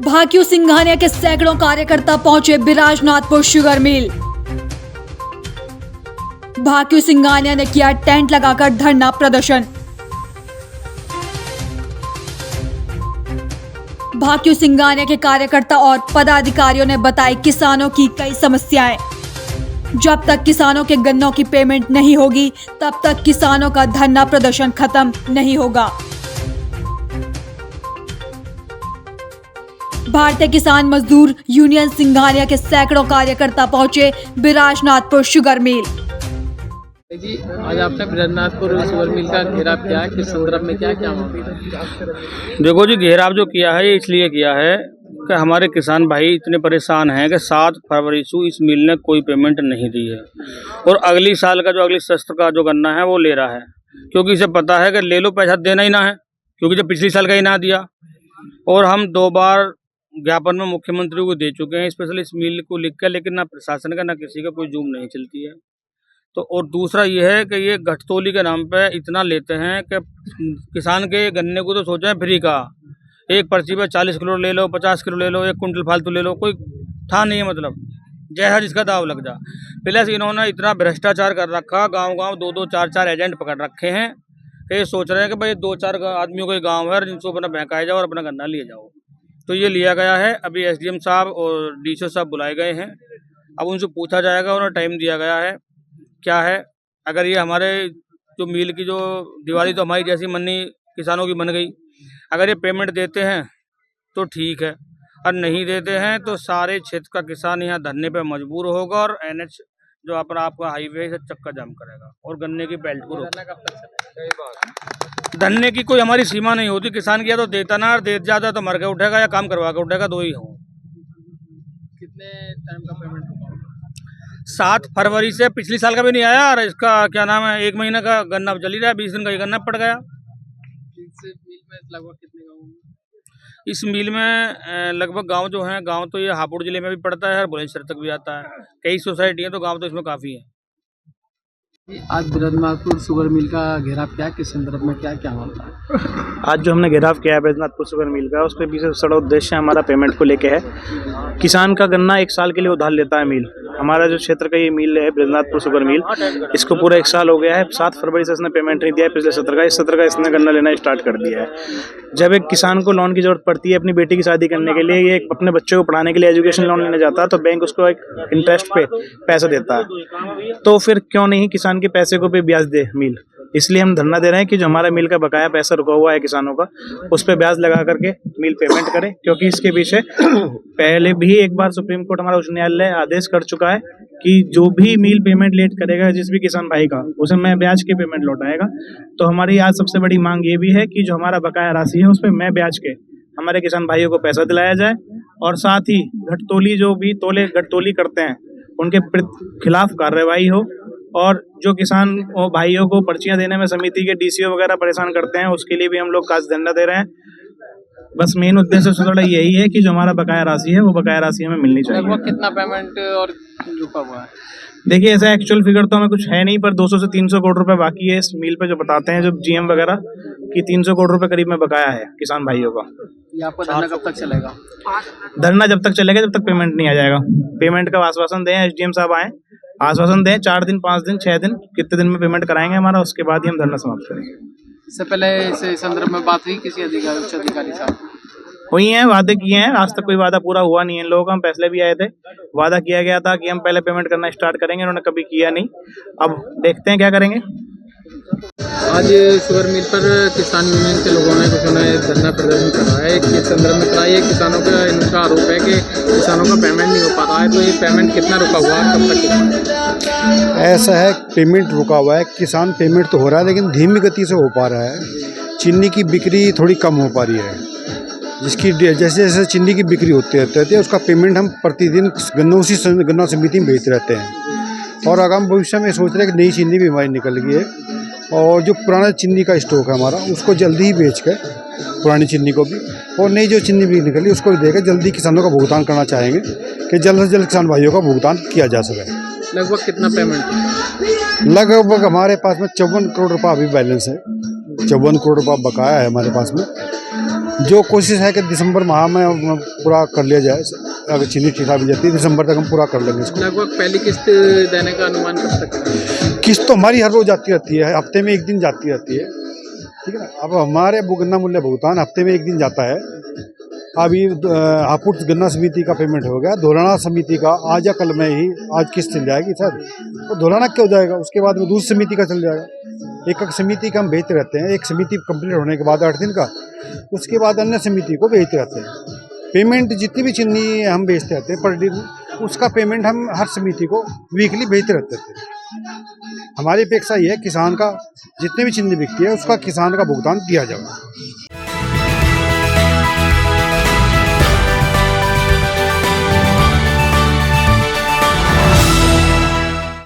भाकियू सिंघानिया के सैकड़ों कार्यकर्ता पहुंचे बिराजनाथपुर शुगर मिल। भाकियू सिंघानिया ने किया टेंट लगाकर धरना प्रदर्शन। भाकियू सिंघानिया के कार्यकर्ता और पदाधिकारियों ने बताई किसानों की कई समस्याएं। जब तक किसानों के गन्नों की पेमेंट नहीं होगी तब तक किसानों का धरना प्रदर्शन खत्म नहीं होगा। भारतीय किसान मजदूर यूनियन सिंघानिया के सैकड़ों कार्यकर्ता पहुंचे बिराजनाथपुर शुगर मिल। जी, आज आपने बिराजनाथपुर शुगर मिल का घेराव किया है, किस संदर्भ में क्या मामला है? देखो जी, घेराव जो किया है ये इसलिए किया है कि हमारे किसान भाई इतने परेशान हैं कि 7 फरवरी से इस मिल ने कोई पेमेंट नहीं दी है और अगली साल का जो अगली सत्र का जो गन्ना है वो ले रहा है, क्योंकि इसे पता है कि ले लो पैसा देना ही ना है, क्योंकि जब पिछली साल का ही ना दिया। और हम 2 बार ज्ञापन में मुख्यमंत्री को दे चुके हैं स्पेशल इस मिल को लिख कर, लेकिन ना प्रशासन का ना किसी का कोई जूम नहीं चलती है। तो और दूसरा ये है कि ये घटतोली के नाम पे इतना लेते हैं कि किसान के गन्ने को तो सोचा है फ्री का, एक पर्ची पे 40 किलो ले लो, 50 किलो ले लो, 1 कुंटल फालतू ले लो, कोई था नहीं है, मतलब जैसा जिसका दाव लग जा। प्लस इन्होंने इतना भ्रष्टाचार कर रखा, गांव-गांव 2-2 4-4 एजेंट पकड़ रखे हैं कि ये सोच रहे हैं कि भाई 2-4 आदमियों का गाँव है जिनको अपना बहकाया जाओ और अपना गन्ना लिए जाओ। तो ये लिया गया है। अभी एसडीएम साहब और डीसीओ साहब बुलाए गए हैं, अब उनसे पूछा जाएगा, उन्हें टाइम दिया गया है क्या है। अगर ये हमारे जो मिल की जो दिवाली तो हमारी जैसी मन्नी किसानों की बन गई, अगर ये पेमेंट देते हैं तो ठीक है, और नहीं देते हैं तो सारे क्षेत्र का किसान यहाँ धरने पे मजबूर होगा और एनएच जो अपना आपका हाईवे से चक्का जाम करेगा और गन्ने की बेल्ट को धरने की कोई हमारी सीमा नहीं होती। किसान किया तो देता ना, और दे जाता तो मर के उठेगा या काम करवा के उठेगा, 2 ही हो। कितने टाइम का पेमेंट होगा? 7 फरवरी से पिछली साल का भी नहीं आया, और इसका क्या नाम है 1 महीने का गन्ना चल ही रहा है, 20 दिन का ही गन्ना पड़ गया। इस मिल में लगभग कितने गाँव हैं? इस मिल में लगभग गांव जो हैं, गांव तो ये हापुड़ जिले में भी पड़ता है और बुलंदशहर तक भी आता है, कई सोसाइटी हैं, तो गांव तो इसमें काफ़ी है। आज बिराजनाथपुर शुगर मिल का घेराव किया, किस संदर्भ में क्या मामला है? आज जो हमने घेराव किया है बिराजनाथपुर शुगर मिल का, उसके पीछे बड़ा उद्देश्य हमारा पेमेंट को लेके है। किसान का गन्ना 1 साल के लिए उधार लेता है मिल। हमारा जो क्षेत्र का ये मिल है बिराजनाथपुर शुगर मिल, इसको पूरा 1 साल हो गया है। 7 फरवरी से इसने पेमेंट नहीं दिया है पिछले सत्र का। इस सत्र का इसने गन्ना लेना स्टार्ट कर दिया है। जब एक किसान को लोन की जरूरत पड़ती है अपनी बेटी की शादी करने के लिए, ये अपने बच्चों को पढ़ाने के लिए एजुकेशन लोन लेने जाता है, तो बैंक उसको एक इंटरेस्ट पे पैसा देता है। तो फिर क्यों नहीं किसान के पैसे को पे ब्याज दे मिल। इसलिए हम धरना दे रहे हैं कि जो हमारा मिल का बकाया पैसा रुका हुआ है किसानों का, उस पर ब्याज लगा करके मिल पेमेंट करे, क्योंकि इसके पीछे पहले भी एक बार सुप्रीम कोर्ट हमारा उच्च न्यायालय आदेश कर चुका है कि जो भी मिल पेमेंट लेट करेगा जिस भी किसान भाई का, उसे मैं ब्याज के पेमेंट लौटाएगा। तो हमारी आज सबसे बड़ी मांग ये भी है कि जो हमारा बकाया राशि है उस पर मैं ब्याज के हमारे किसान भाइयों को पैसा दिलाया जाए, और साथ ही घटतोली जो भी घटतोली करते हैं उनके खिलाफ कार्रवाई हो, और जो किसान भाइयों को पर्चियां देने में समिति के डीसीओ वगैरह परेशान करते हैं उसके लिए भी हम लोग खास धरना दे रहे हैं। बस मेन उद्देश्य से थोड़ा यही है कि जो हमारा बकाया राशि है वो बकाया राशि हमें मिलनी चाहिए। लगभग कितना पेमेंट और रुका हुआ है? देखिए, ऐसा एक्चुअल फिगर तो हमें कुछ है नहीं, पर 200 से 300 करोड़ रुपए बाकी है इस मिल पे, जो बताते हैं जो जीएम वगैरह कि 300 करोड़ रुपए करीब में बकाया है किसान भाइयों का। ये आपका धरना कब तक चलेगा? धरना जब तक चलेगा जब तक पेमेंट नहीं आ जाएगा। पेमेंट का आश्वासन दें, एसडीएम साहब आए, आश्वासन दें 4 दिन 5 दिन 6 दिन कितने दिन में पेमेंट कराएंगे हमारा, उसके बाद ही हम धरना समाप्त करेंगे। इससे पहले इस संदर्भ में बात हुई किसी उच्च अधिकारी साहब? हुई हैं, वादे किए हैं, आज तक कोई वादा पूरा हुआ नहीं है इन लोगों का। हम फैसले भी आए थे, वादा किया गया था कि हम पहले पेमेंट करना स्टार्ट करेंगे, उन्होंने कभी किया नहीं। अब देखते हैं क्या करेंगे। आज शुगर मिल पर किसान यूनियन के लोगों ने कुछ धरना प्रदर्शन करा है, किस संदर्भ में कराई है? किसानों का इनका आरोप है कि किसानों का पेमेंट नहीं हो पा रहा है, तो ये पेमेंट कितना रुका हुआ है, कब तक? ऐसा है, पेमेंट रुका हुआ है। किसान पेमेंट तो हो रहा है लेकिन धीमी गति से हो पा रहा है। चीनी की बिक्री थोड़ी कम हो पा रही है, जिसकी जैसे जैसे चीनी की बिक्री होती रहती है उसका पेमेंट हम प्रतिदिन गन्ना समिति में भेजते रहते हैं। और आगामी भविष्य में सोच रहे हैं कि नई चीनी भी हमारी निकल गई है, और जो पुराना चीनी का स्टॉक है हमारा उसको जल्दी ही बेच कर पुरानी चीनी को भी, और नई जो चीनी भी निकली उसको भी देकर जल्दी किसानों का भुगतान करना चाहेंगे कि जल्द से जल्द किसान भाइयों का भुगतान किया जा सके। लगभग कितना पेमेंट? लगभग हमारे पास में 54 करोड़ रुपये अभी बैलेंस है, 54 करोड़ रुपये बकाया है हमारे पास में। जो कोशिश है कि दिसंबर माह में पूरा कर लिया जाए। अगर चीनी ठीक भी जाती है दिसंबर तक हम पूरा कर लेंगे इसको। लगभग पहली किस्त देने का अनुमान कब तक है? किस्त तो हमारी हर रोज जाती रहती है, हफ्ते में एक दिन जाती रहती है, ठीक है ना। अब हमारे गन्ना मूल्य भुगतान हफ्ते में एक दिन जाता है। अभी हापुड़ गन्ना समिति का पेमेंट हो गया, धोलाना समिति का आज या कल में ही आज किस्त चल जाएगी सर, तो धोलाना क्या हो जाएगा, उसके बाद में दूसरी समिति का चल जाएगा। एक एक समिति का हम भेजते रहते हैं, एक समिति कंप्लीट होने के बाद 8 दिन का, उसके बाद अन्य समिति को भेजते रहते हैं। पेमेंट जितनी भी चीनी हम भेजते रहते हैं पर डे, उसका पेमेंट हम हर समिति को वीकली भेजते रहते थे। हमारी अपेक्षा ये है किसान का जितने भी चीनी बिकती है उसका किसान का भुगतान दिया जाए।